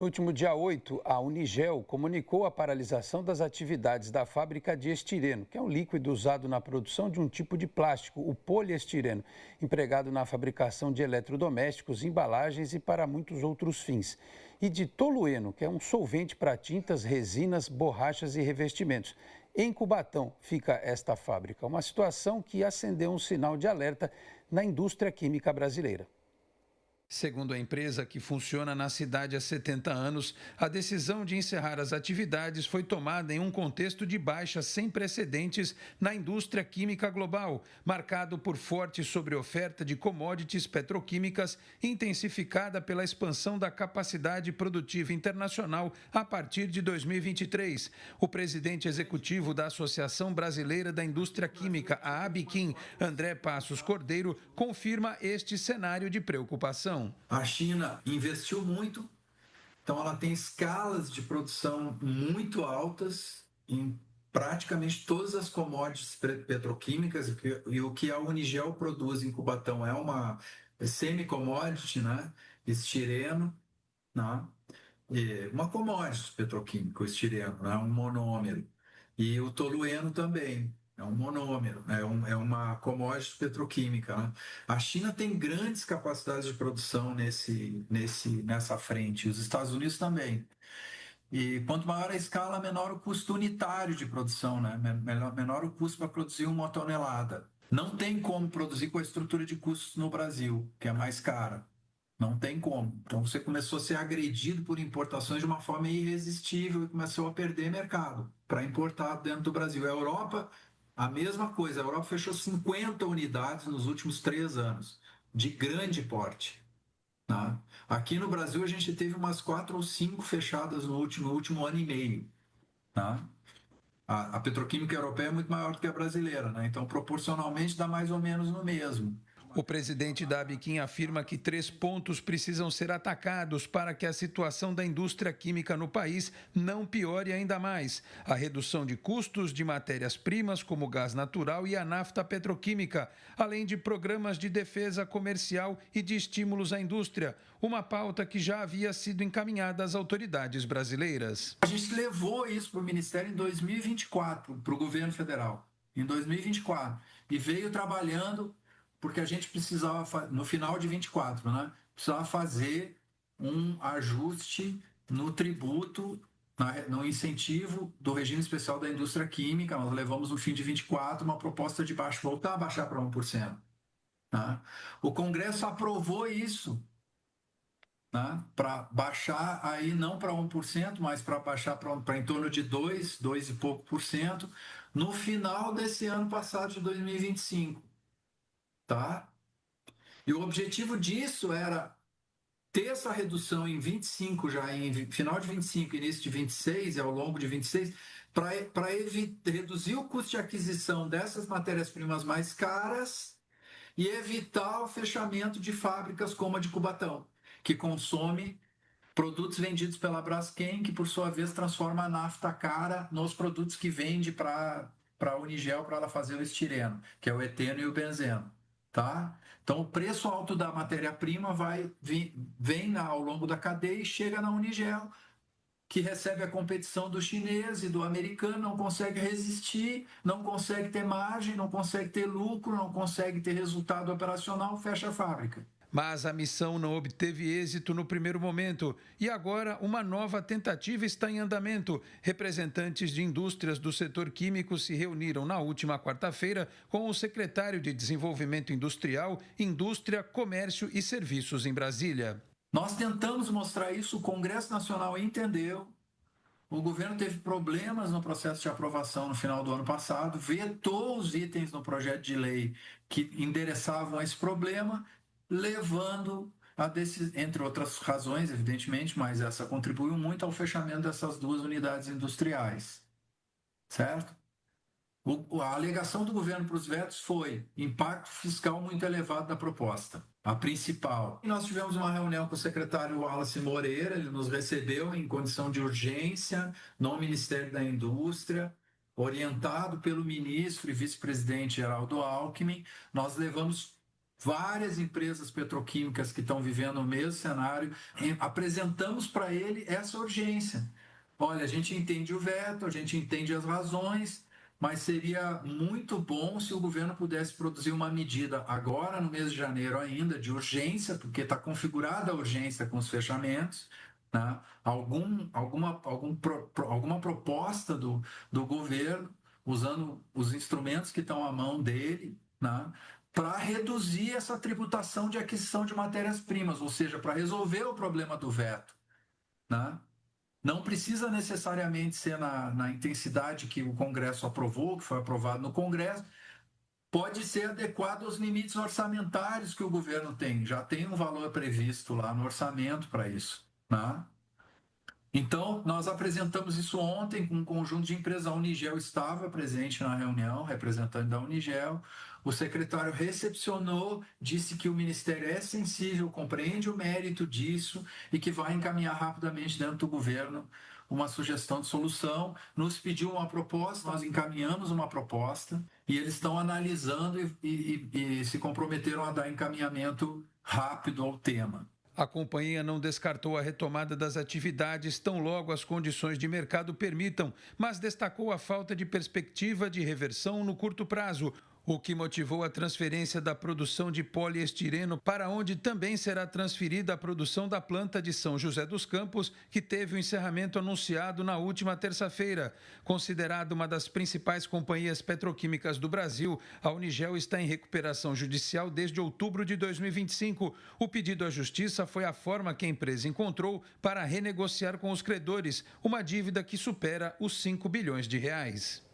No último dia 8, a Unigel comunicou a paralisação das atividades da fábrica de estireno, que é um líquido usado na produção de um tipo de plástico, o poliestireno, empregado na fabricação de eletrodomésticos, embalagens e para muitos outros fins. E de tolueno, que é um solvente para tintas, resinas, borrachas e revestimentos. Em Cubatão fica esta fábrica, uma situação que acendeu um sinal de alerta na indústria química brasileira. Segundo a empresa, que funciona na cidade há 70 anos, a decisão de encerrar as atividades foi tomada em um contexto de baixa sem precedentes na indústria química global, marcado por forte sobreoferta de commodities petroquímicas, intensificada pela expansão da capacidade produtiva internacional a partir de 2023. O presidente executivo da Associação Brasileira da Indústria Química, a ABIQUIM, André Passos Cordeiro, confirma este cenário de preocupação. A China investiu muito, então ela tem escalas de produção muito altas em praticamente todas as commodities petroquímicas, e o que a Unigel produz em Cubatão é uma semi-commodity, né? Estireno, né? Uma commodity petroquímica, o estireno, né? Um monômero. E o tolueno também. É um monômero, é uma commodity petroquímica. Né? A China tem grandes capacidades de produção nessa frente, os Estados Unidos também. E quanto maior a escala, menor o custo unitário de produção, né? Menor o custo para produzir uma tonelada. Não tem como produzir com a estrutura de custos no Brasil, que é mais cara. Não tem como. Então você começou a ser agredido por importações de uma forma irresistível e começou a perder mercado para importar dentro do Brasil. A Europa, a mesma coisa. A Europa fechou 50 unidades nos últimos 3 anos, de grande porte. Tá? Aqui no Brasil a gente teve umas 4 ou 5 fechadas no último ano e meio. Tá? A petroquímica europeia é muito maior do que a brasileira, né? Então proporcionalmente dá mais ou menos no mesmo. O presidente da Abiquim afirma que 3 pontos precisam ser atacados para que a situação da indústria química no país não piore ainda mais: a redução de custos de matérias-primas como gás natural e a nafta petroquímica, além de programas de defesa comercial e de estímulos à indústria, uma pauta que já havia sido encaminhada às autoridades brasileiras. A gente levou isso para o Ministério em 2024, para o governo federal, em 2024, e veio trabalhando porque a gente precisava, no final de 24, né, precisava fazer um ajuste no tributo, no incentivo do regime especial da indústria química. Nós levamos no fim de 24 uma proposta de voltar a baixar para 1%. Né? O Congresso aprovou isso, né, para baixar aí não para 1%, mas para baixar para em torno de 2 e pouco por cento, no final desse ano passado de 2025. Tá? E o objetivo disso era ter essa redução em 25, já em final de 25, início de 26 e ao longo de 26, para reduzir o custo de aquisição dessas matérias-primas mais caras e evitar o fechamento de fábricas como a de Cubatão, que consome produtos vendidos pela Braskem, que por sua vez transforma a nafta cara nos produtos que vende para a Unigel para ela fazer o estireno, que é o eteno e o benzeno. Tá? Então, o preço alto da matéria-prima vem ao longo da cadeia e chega na Unigel, que recebe a competição do chinês e do americano, não consegue resistir, não consegue ter margem, não consegue ter lucro, não consegue ter resultado operacional, fecha a fábrica. Mas a missão não obteve êxito no primeiro momento e agora uma nova tentativa está em andamento. Representantes de indústrias do setor químico se reuniram na última quarta-feira com o secretário de Desenvolvimento Industrial, Indústria, Comércio e Serviços em Brasília. Nós tentamos mostrar isso, o Congresso Nacional entendeu. O governo teve problemas no processo de aprovação no final do ano passado, vetou os itens no projeto de lei que endereçavam esse problema, levando entre outras razões, evidentemente, mas essa contribuiu muito ao fechamento dessas 2 unidades industriais, certo? A alegação do governo para os vetos foi impacto fiscal muito elevado da proposta, a principal. E nós tivemos uma reunião com o secretário Wallace Moreira, ele nos recebeu em condição de urgência no Ministério da Indústria, orientado pelo ministro e vice-presidente Geraldo Alckmin. Nós levamos várias empresas petroquímicas que estão vivendo o mesmo cenário, apresentamos para ele essa urgência. Olha, a gente entende o veto, a gente entende as razões, mas seria muito bom se o governo pudesse produzir uma medida agora, no mês de janeiro ainda, de urgência, porque está configurada a urgência com os fechamentos, né? Alguma proposta do governo, usando os instrumentos que estão à mão dele, né? Para reduzir essa tributação de aquisição de matérias-primas, ou seja, para resolver o problema do veto, né? Não precisa necessariamente ser na intensidade que o Congresso aprovou, que foi aprovado no Congresso, pode ser adequado aos limites orçamentários que o governo tem, já tem um valor previsto lá no orçamento para isso, né? Então, nós apresentamos isso ontem com um conjunto de empresas. A Unigel estava presente na reunião, representante da Unigel. O secretário recepcionou, disse que o Ministério é sensível, compreende o mérito disso e que vai encaminhar rapidamente dentro do governo uma sugestão de solução. Nos pediu uma proposta, nós encaminhamos uma proposta e eles estão analisando e se comprometeram a dar encaminhamento rápido ao tema. A companhia não descartou a retomada das atividades tão logo as condições de mercado permitam, mas destacou a falta de perspectiva de reversão no curto prazo, o que motivou a transferência da produção de poliestireno para onde também será transferida a produção da planta de São José dos Campos, que teve o encerramento anunciado na última terça-feira. Considerada uma das principais companhias petroquímicas do Brasil, a Unigel está em recuperação judicial desde outubro de 2025. O pedido à Justiça foi a forma que a empresa encontrou para renegociar com os credores uma dívida que supera os 5 bilhões de reais.